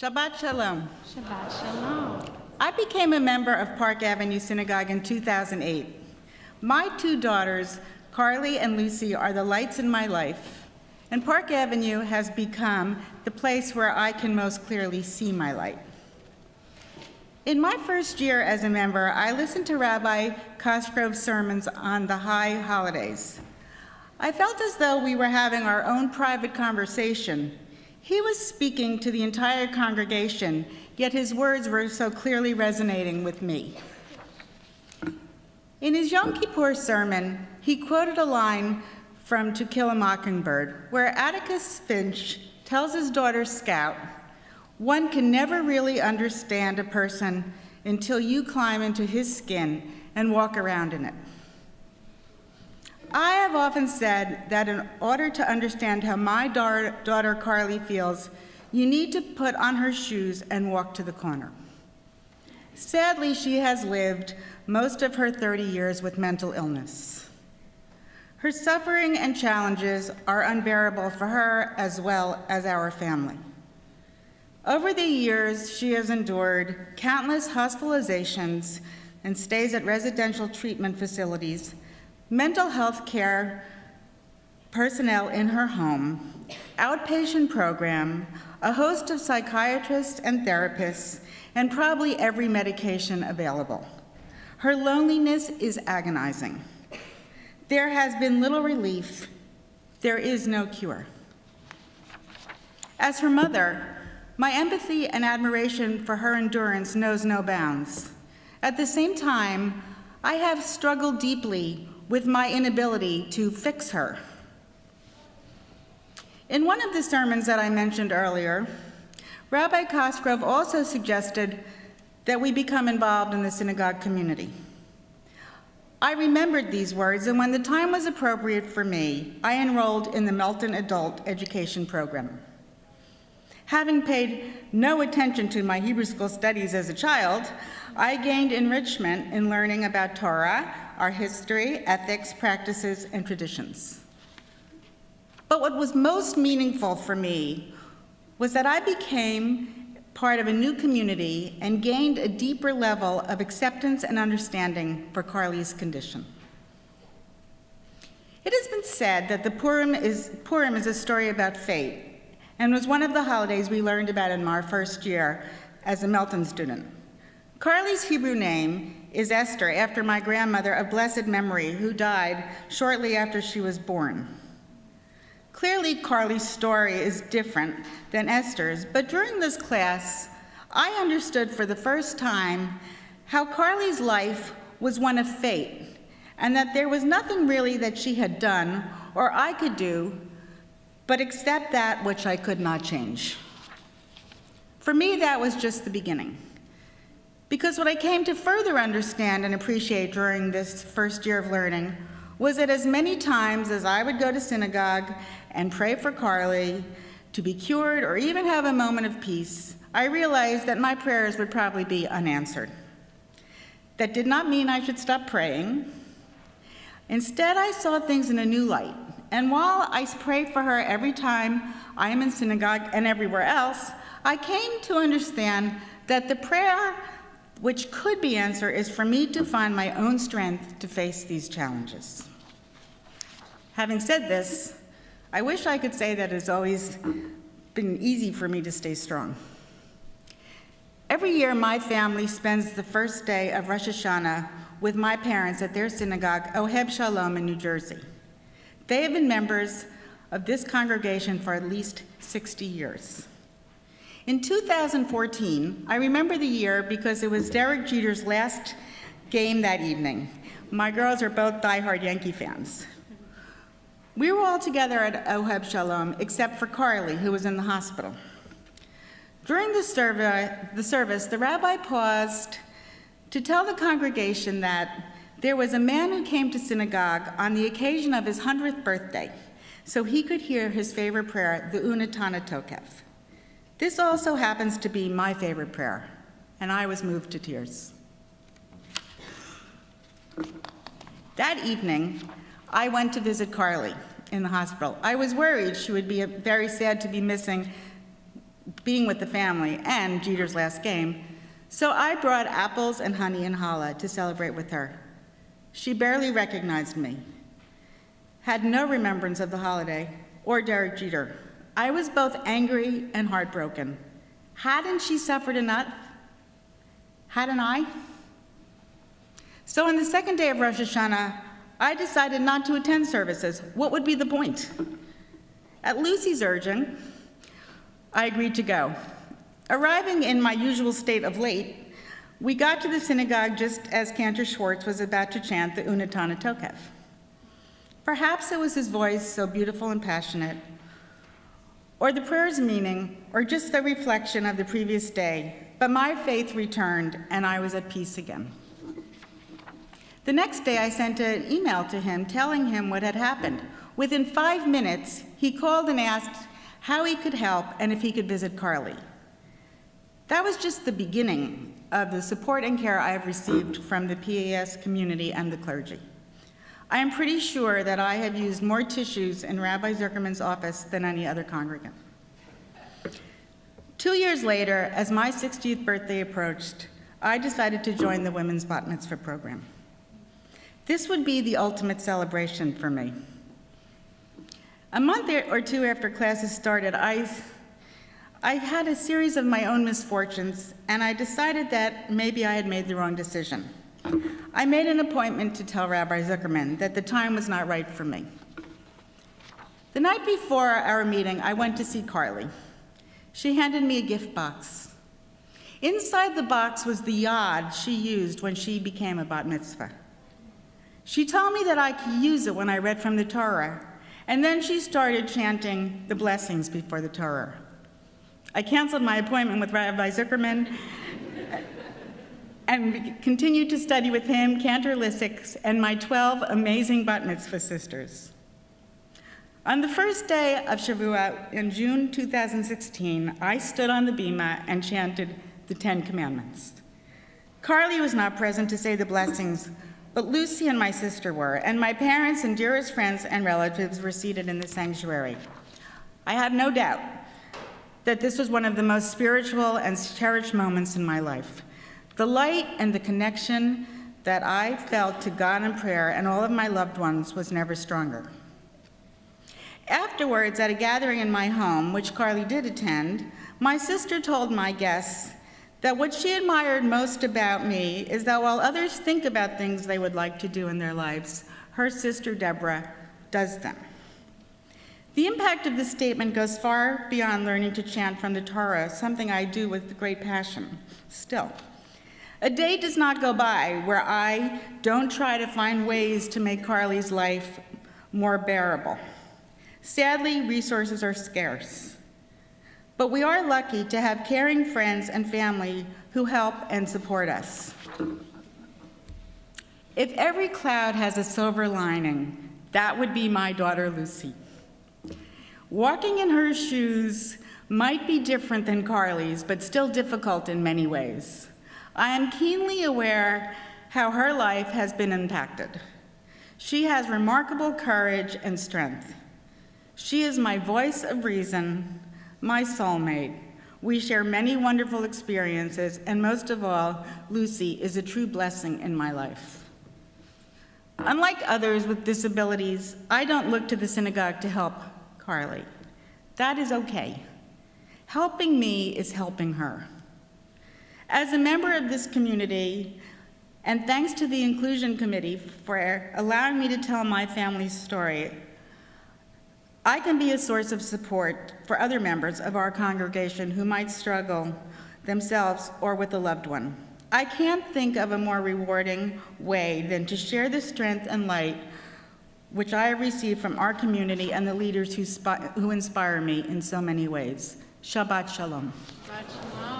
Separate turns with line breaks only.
Shabbat Shalom.
Shabbat Shalom.
I became a member of Park Avenue Synagogue in 2008. My two daughters, Carly and Lucy, are the lights in my life, and Park Avenue has become the place where I can most clearly see my light. In my first year as a member, I listened to Rabbi Cosgrove's sermons on the high holidays. I felt as though we were having our own private conversation. He was speaking to the entire congregation, yet his words were so clearly resonating with me. In his Yom Kippur sermon, he quoted a line from To Kill a Mockingbird, where Atticus Finch tells his daughter Scout, "One can never really understand a person until you climb into his skin and walk around in it." I have often said that in order to understand how my daughter Carly feels, you need to put on her shoes and walk to the corner. Sadly, she has lived most of her 30 years with mental illness. Her suffering and challenges are unbearable for her as well as our family. Over the years, she has endured countless hospitalizations and stays at residential treatment facilities, mental health care personnel in her home, outpatient program, a host of psychiatrists and therapists, and probably every medication available. Her loneliness is agonizing. There has been little relief. There is no cure. As her mother, my empathy and admiration for her endurance knows no bounds. At the same time, I have struggled deeply with my inability to fix her. In one of the sermons that I mentioned earlier, Rabbi Cosgrove also suggested that we become involved in the synagogue community. I remembered these words, and when the time was appropriate for me, I enrolled in the Melton Adult Education Program. Having paid no attention to my Hebrew school studies as a child, I gained enrichment in learning about Torah, our history, ethics, practices, and traditions. But what was most meaningful for me was that I became part of a new community and gained a deeper level of acceptance and understanding for Carly's condition. It has been said that the Purim is a story about fate, and was one of the holidays we learned about in our first year as a Melton student. Carly's Hebrew name is Esther, after my grandmother of blessed memory, who died shortly after she was born. Clearly, Carly's story is different than Esther's, but during this class, I understood for the first time how Carly's life was one of fate, and that there was nothing really that she had done or I could do but accept that which I could not change. For me, that was just the beginning. Because what I came to further understand and appreciate during this first year of learning was that as many times as I would go to synagogue and pray for Carly to be cured or even have a moment of peace, I realized that my prayers would probably be unanswered. That did not mean I should stop praying. Instead, I saw things in a new light. And while I pray for her every time I am in synagogue and everywhere else, I came to understand that the prayer which could be answered is for me to find my own strength to face these challenges. Having said this, I wish I could say that it's always been easy for me to stay strong. Every year, my family spends the first day of Rosh Hashanah with my parents at their synagogue, Oheb Shalom in New Jersey. They have been members of this congregation for at least 60 years. In 2014, I remember the year because it was Derek Jeter's last game that evening. My girls are both diehard Yankee fans. We were all together at Oheb Shalom, except for Carly, who was in the hospital. During the service, the rabbi paused to tell the congregation that there was a man who came to synagogue on the occasion of his 100th birthday, so he could hear his favorite prayer, the Unatana Tokev. This also happens to be my favorite prayer, and I was moved to tears. That evening, I went to visit Carly in the hospital. I was worried she would be very sad to be missing being with the family and Jeter's last game, so I brought apples and honey and challah to celebrate with her. She barely recognized me, had no remembrance of the holiday or Derek Jeter. I was both angry and heartbroken. Hadn't she suffered enough? Hadn't I? So on the second day of Rosh Hashanah, I decided not to attend services. What would be the point? At Lucy's urging, I agreed to go. Arriving in my usual state of late, we got to the synagogue just as Cantor Schwartz was about to chant the Unatana Tokef. Perhaps it was his voice, so beautiful and passionate, or the prayer's meaning, or just the reflection of the previous day, but my faith returned and I was at peace again. The next day, I sent an email to him telling him what had happened. Within 5 minutes, he called and asked how he could help and if he could visit Carly. That was just the beginning of the support and care I have received from the PAS community and the clergy. I am pretty sure that I have used more tissues in Rabbi Zuckerman's office than any other congregant. 2 years later, as my 60th birthday approached, I decided to join the Women's Bat Mitzvah program. This would be the ultimate celebration for me. A month or two after classes started, I had a series of my own misfortunes, and I decided that maybe I had made the wrong decision. I made an appointment to tell Rabbi Zuckerman that the time was not right for me. The night before our meeting, I went to see Carly. She handed me a gift box. Inside the box was the yad she used when she became a bat mitzvah. She told me that I could use it when I read from the Torah, and then she started chanting the blessings before the Torah. I canceled my appointment with Rabbi Zuckerman and continued to study with him, Cantor Lysics, and my 12 amazing bat mitzvah sisters. On the first day of Shavuot in June 2016, I stood on the bima and chanted the 10 Commandments. Carly was not present to say the blessings, but Lucy and my sister were, and my parents and dearest friends and relatives were seated in the sanctuary. I have no doubt that this was one of the most spiritual and cherished moments in my life. The light and the connection that I felt to God in prayer and all of my loved ones was never stronger. Afterwards, at a gathering in my home, which Carly did attend, my sister told my guests that what she admired most about me is that while others think about things they would like to do in their lives, her sister Debra does them. The impact of this statement goes far beyond learning to chant from the Torah, something I do with great passion still. A day does not go by where I don't try to find ways to make Carly's life more bearable. Sadly, resources are scarce. But we are lucky to have caring friends and family who help and support us. If every cloud has a silver lining, that would be my daughter Lucy. Walking in her shoes might be different than Carly's, but still difficult in many ways. I am keenly aware how her life has been impacted. She has remarkable courage and strength. She is my voice of reason, my soulmate. We share many wonderful experiences, and most of all, Lucy is a true blessing in my life. Unlike others with disabilities, I don't look to the synagogue to help Carly. That is okay. Helping me is helping her. As a member of this community, and thanks to the Inclusion Committee for allowing me to tell my family's story, I can be a source of support for other members of our congregation who might struggle themselves or with a loved one. I can't think of a more rewarding way than to share the strength and light which I have received from our community and the leaders who inspire me in so many ways. Shabbat Shalom.
Shabbat Shalom.